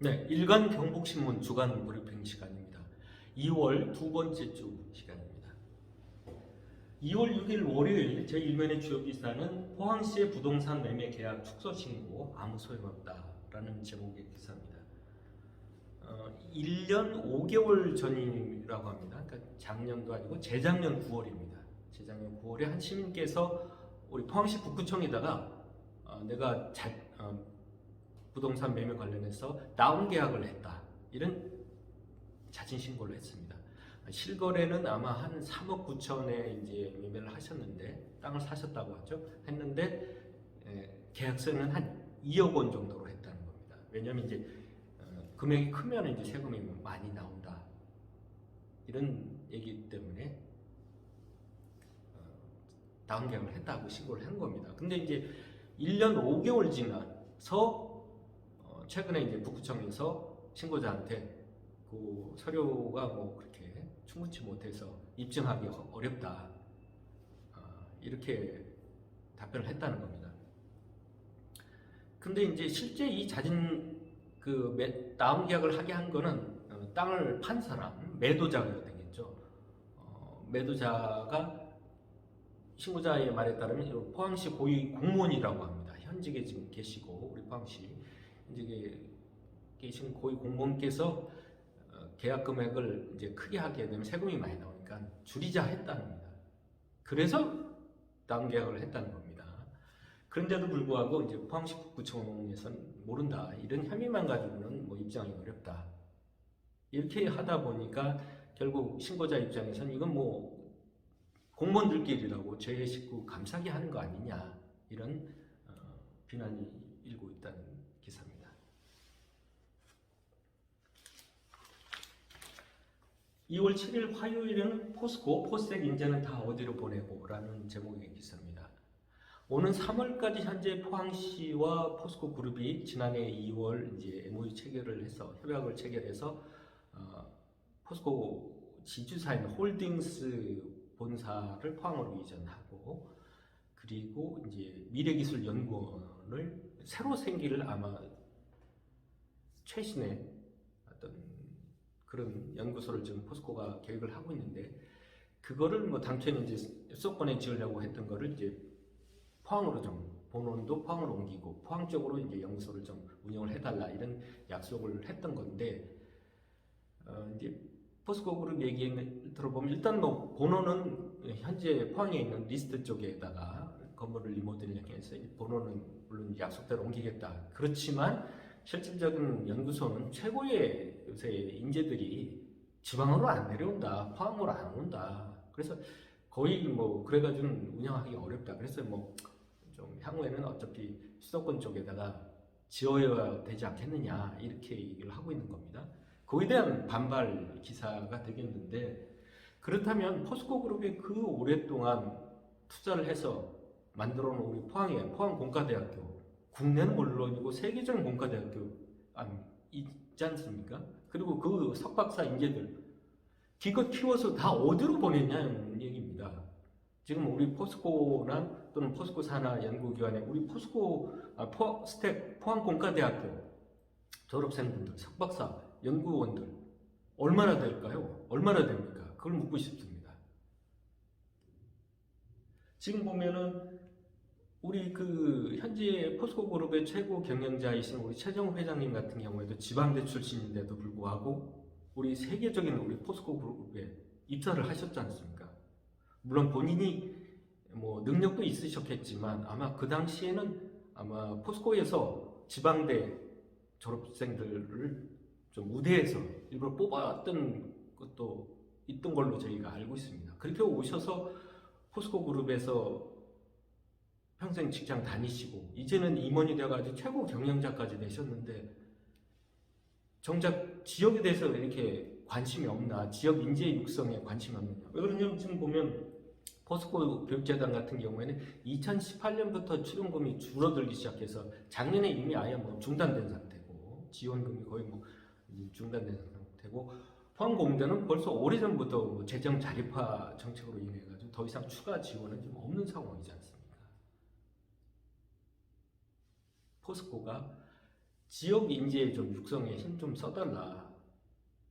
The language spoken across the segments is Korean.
네, 일간 경북신문 주간 브리핑 시간입니다. 2월 두 번째 주 시간입니다. 2월 6일 월요일 제1면의 주요 기사는 포항시의 부동산 매매 계약 축소 신고 아무 소용없다라는 제목의 기사입니다. 1년 5개월 전이라고 합니다. 그러니까 작년도 아니고 재작년 9월입니다. 재작년 9월에 한 시민께서 우리 포항시 북구청에다가 내가 부동산 매매 관련해서 다운 계약을 했다, 이런 자진 신고를 했습니다. 실거래는 아마 한 3억 9천에 이제 매매를 하셨는데, 땅을 사셨다고 하죠. 했는데 계약서는 한 2억 원 정도로 했다는 겁니다. 왜냐하면 이제 금액이 크면 이제 세금이 많이 나온다, 이런 얘기 때문에 다운 계약을 했다고 신고를 한 겁니다. 근데 이제 1년 5개월 지나서 최근에 이제 북구청에서 신고자한테 그 서류가 뭐 그렇게 충분치 못해서 입증하기 어렵다, 이렇게 답변을 했다는 겁니다. 근데 이제 실제 이 자진 다운 계약을 하게 한 거는 땅을 판 사람, 매도자가 되겠죠. 매도자가 신고자의 말에 따르면 포항시 고위 공무원이라고 합니다. 현직에 지금 계시고, 우리 포항시 현직에 계신 고위 공무원께서 계약 금액을 이제 크게 하게 되면 세금이 많이 나오니까 줄이자 했다는 겁니다. 그래서 다운 계약을 했다는 겁니다. 그런데도 불구하고 이제 포항시 북구청에서는 모른다, 이런 혐의만 가지고는 뭐 입장이 어렵다, 이렇게 하다 보니까 결국 신고자 입장에서는 이건 뭐 공무원들끼리라고 제 식구 감싸게 하는 거 아니냐, 이런 비난이 일고 있다는 기사입니다. (2월 7일) 화요일에는 포스코, 포스텍 인재는 다 어디로 보내고? 라는 제목의 기사입니다. 오는 3월까지 현재 포항시와 포스코 그룹이 지난해 2월 이제 MOU 체결을 해서, 협약을 체결해서 포스코 지주사인 홀딩스 본사를 포항으로 이전하고, 그리고 이제 미래기술연구원을 새로 생기를 아마 최신의 어떤 그런 연구소를 지금 포스코가 계획을 하고 있는데, 그거를 뭐 당초에는 이제 수도권에 지으려고 했던 거를 이제 포항으로 좀, 본원도 포항으로 옮기고 포항 쪽으로 이제 연구소를 좀 운영을 해달라, 이런 약속을 했던 건데, 이제 포스코 그룹 얘기 들어보면 일단 뭐 본원은 현재 포항에 있는 리스트 쪽에다가 건물을 리모델링해서 본원은 물론 약속대로 옮기겠다. 그렇지만 실질적인 연구소는 최고의 요새 인재들이 지방으로 안 내려온다, 포항으로 안 온다. 그래서 거의 뭐 그래가지고 운영하기 어렵다. 그래서 뭐 좀 향후에는 어차피 수도권 쪽에다가 지어야 되지 않겠느냐, 이렇게 얘기를 하고 있는 겁니다. 거기에 대한 반발 기사가 되겠는데, 그렇다면 포스코 그룹이 그 오랫동안 투자를 해서 만들어 놓은 우리 포항에 포항공과대학교, 국내는 물론이고 세계적인 공과대학교 있지 않습니까? 그리고 그 석박사 인재들 기껏 키워서 다 어디로 보냈냐는 얘기입니다. 지금 우리 포스코나 또는 포스코 산하 연구기관에 우리 포스텍 포항공과대학교 졸업생분들, 석박사 연구원들 얼마나 될까요? 얼마나 됩니까? 그걸 묻고 싶습니다. 지금 보면은 우리 현재 포스코 그룹의 최고 경영자이신 우리 최정우 회장님 같은 경우에도 지방대 출신인데도 불구하고 우리 세계적인 우리 포스코 그룹에 입사를 하셨지 않습니까? 물론 본인이 뭐 능력도 있으셨겠지만 아마 그 당시에는 아마 포스코에서 지방대 졸업생들을 좀 우대해서 일부러 뽑았던 것도 있던 걸로 저희가 알고 있습니다. 그렇게 오셔서 포스코 그룹에서 평생 직장 다니시고 이제는 임원이 되어가지고 최고 경영자까지 되셨는데, 정작 지역에 대해서 이렇게 관심이 없나, 지역 인재 육성에 관심이 없느냐. 왜 그러냐면 지금 보면 포스코 교육재단 같은 경우에는 2018년부터 출연금이 줄어들기 시작해서 작년에 이미 아예 뭐 중단된 상태고, 지원금이 거의 뭐 중단된 상태고, 포항공대는 벌써 오래전부터 뭐 재정 자립화 정책으로 인해가지고 더 이상 추가 지원은 좀 없는 상황이지 않습니까? 포스코가 지역 인재 좀 육성에 힘 좀 써달라.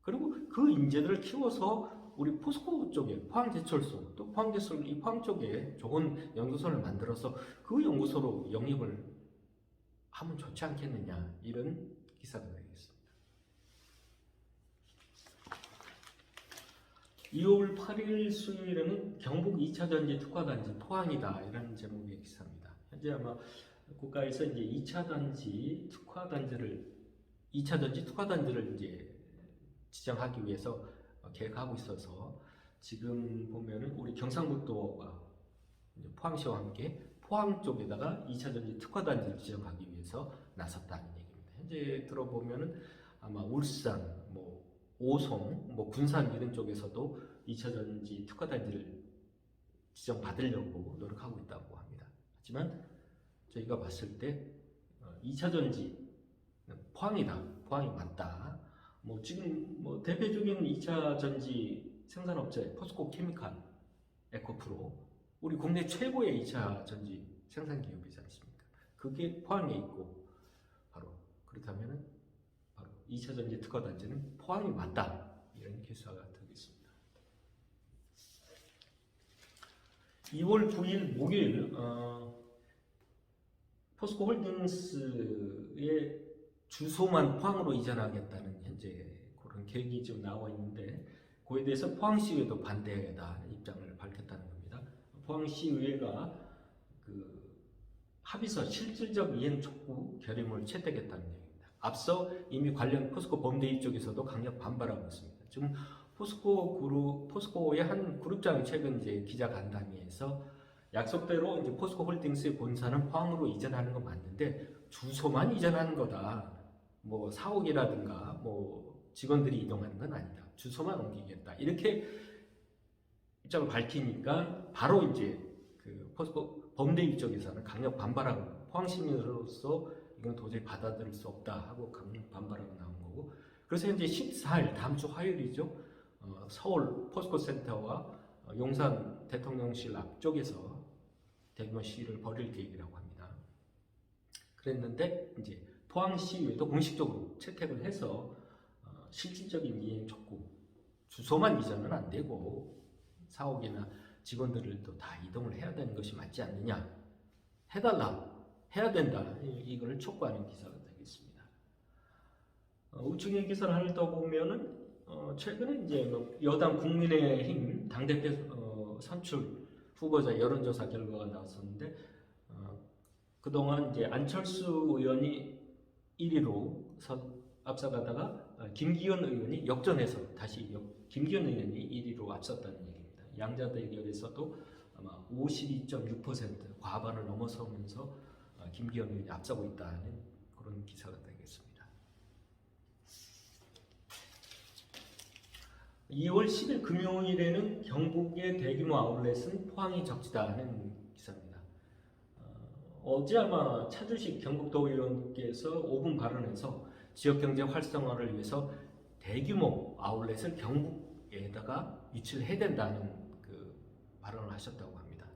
그리고 그 인재들을 키워서 우리 포스코 쪽에 포항제철소 또 포항제철소 이 포항 쪽에 좋은 연구소를 만들어서 그 연구소로 영입을 하면 좋지 않겠느냐, 이런 기사가 되겠습니다. 2월 8일 수요일에는 경북 2차 전지 특화단지 포항이다, 이런 제목의 기사입니다. 현재 아마 국가에서 이제 2차 전지 특화단지를 이제 지정하기 위해서 계획하고 있어서 지금 보면은 우리 경상북도가 포항시와 함께 포항 쪽에다가 2차 전지 특화단지를 지정하기 위해서 나섰다는 얘기입니다. 현재 들어보면은 아마 울산, 뭐 오송, 뭐 군산 이런 쪽에서도 2차 전지 특화단지를 지정받으려고 노력하고 있다고 합니다. 하지만 저희가 봤을 때 2차 전지 포항이다, 포항이 맞다. 뭐 지금 뭐 대표적인 2차 전지 생산업체 포스코 케미칼, 에코프로, 우리 국내 최고의 2차 전지 생산 기업이지 않습니까? 그게 포항에 있고, 바로 그렇다면은 바로 2차 전지 특화 단지는 포항이 맞다, 이런 기사가 되겠습니다. 2월 9일 목요일 포스코 홀딩스의 주소만 포항으로 이전하겠다는 현재 그런 계획이 지금 나와 있는데, 그에 대해서 포항시의회도 반대다 입장을 밝혔다는 겁니다. 포항시의회가 그 합의서 실질적 이행 촉구 결의문을 채택했다는 얘기입니다. 앞서 이미 관련 포스코 범대입 쪽에서도 강력 반발하고 있습니다. 지금 포스코의 한 그룹장이 최근 이제 기자간담회에서 약속대로 이제 포스코 홀딩스의 본사는 포항으로 이전하는 건 맞는데 주소만 이전하는 거다. 뭐 사옥이라든가 뭐 직원들이 이동하는 건 아니다. 주소만 옮기겠다. 이렇게 입장을 밝히니까 바로 이제 그 포스코 범대입 쪽에서는 강력 반발하고, 포항 시민으로서 이건 도저히 받아들일 수 없다 하고 강력 반발하고 나온 거고, 그래서 현재 14일 다음 주 화요일이죠. 서울 포스코 센터와 용산 대통령실 앞쪽에서 대규모 시위를 벌일 계획이라고 합니다. 그랬는데 이제 포항시의회도 공식적으로 채택을 해서 실질적인 이행 촉구, 주소만 이전은 안 되고 사옥이나 직원들을 또 다 이동을 해야 되는 것이 맞지 않느냐, 해달라, 해야 된다, 이걸 촉구하는 기사가 되겠습니다. 우측의 기사를 하나 더 보면은 최근에 이제 여당 국민의힘 당대표 선출 후보자 여론조사 결과가 나왔었는데, 그동안 이제 안철수 의원이 1위로 앞서가다가 김기현 의원이 역전해서 다시 김기현 의원이 1위로 앞섰다는 얘기입니다. 양자 대결에서도 아마 52.6% 과반을 넘어서면서 김기현 의원이 앞서고 있다는 그런 기사가 되겠습니다. 2월 10일 금요일에는 경북의 대규모 아울렛은 포항이 적지다는 기사입니다. 어제 아마 차주식 경북도의원께서 5분 발언에서 지역경제 활성화를 위해서 대규모 아울렛을 경북에다가 유치를 해야 된다는 그 발언을 하셨다고 합니다.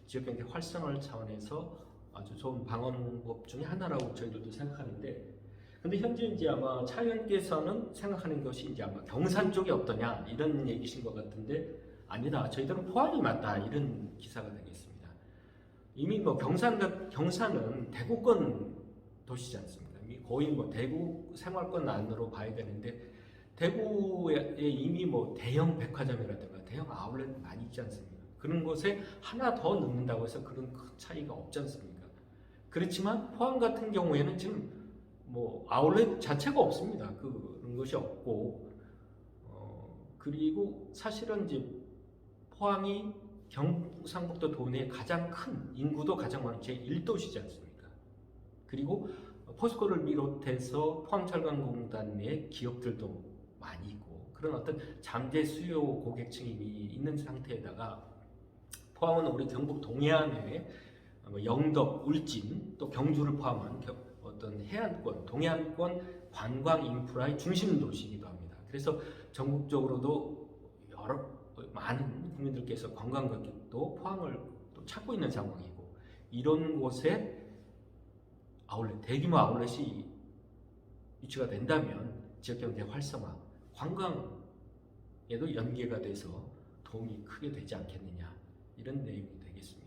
지역경제 활성화 차원에서 아주 좋은 방언법 중에 하나라고 저희들도 생각하는데, 근데 현재 이제 아마 차 의원께서는 생각하는 것이 이제 아마 경산 쪽이 어떠냐, 이런 얘기신 것 같은데, 아니다, 저희들은 포항이 맞다, 이런 기사가 되겠습니다. 이미 뭐 경산은 대구권 도시지 않습니까? 거의 뭐 대구 생활권 안으로 봐야 되는데, 대구에 이미 뭐 대형 백화점이라든가 대형 아울렛 많이 있지 않습니까? 그런 곳에 하나 더 넣는다고 해서 그런 큰 차이가 없지 않습니까? 그렇지만 포항 같은 경우에는 지금 뭐 아울렛 자체가 없습니다. 그런 것이 없고, 그리고 사실은 이제 포항이 경상북도 도내에 가장 큰, 인구도 가장 많은 제1도시지 않습니까? 그리고 포스코를 비롯해서 포항철강공단 내 기업들도 많이 있고, 그런 어떤 잠재 수요 고객층이 있는 상태에다가 포항은 우리 경북 동해안에 영덕, 울진, 또 경주를 포함한 어떤 해안권, 동해안권 관광 인프라의 중심 도시이기도 합니다. 그래서 전국적으로도 많은 국민들께서 관광객도 포항을 또 찾고 있는 상황이고, 이런 곳에 아울렛, 대규모 아울렛이 유치가 된다면 지역경제 활성화, 관광에도 연계가 돼서 도움이 크게 되지 않겠느냐, 이런 내용이 되겠습니다.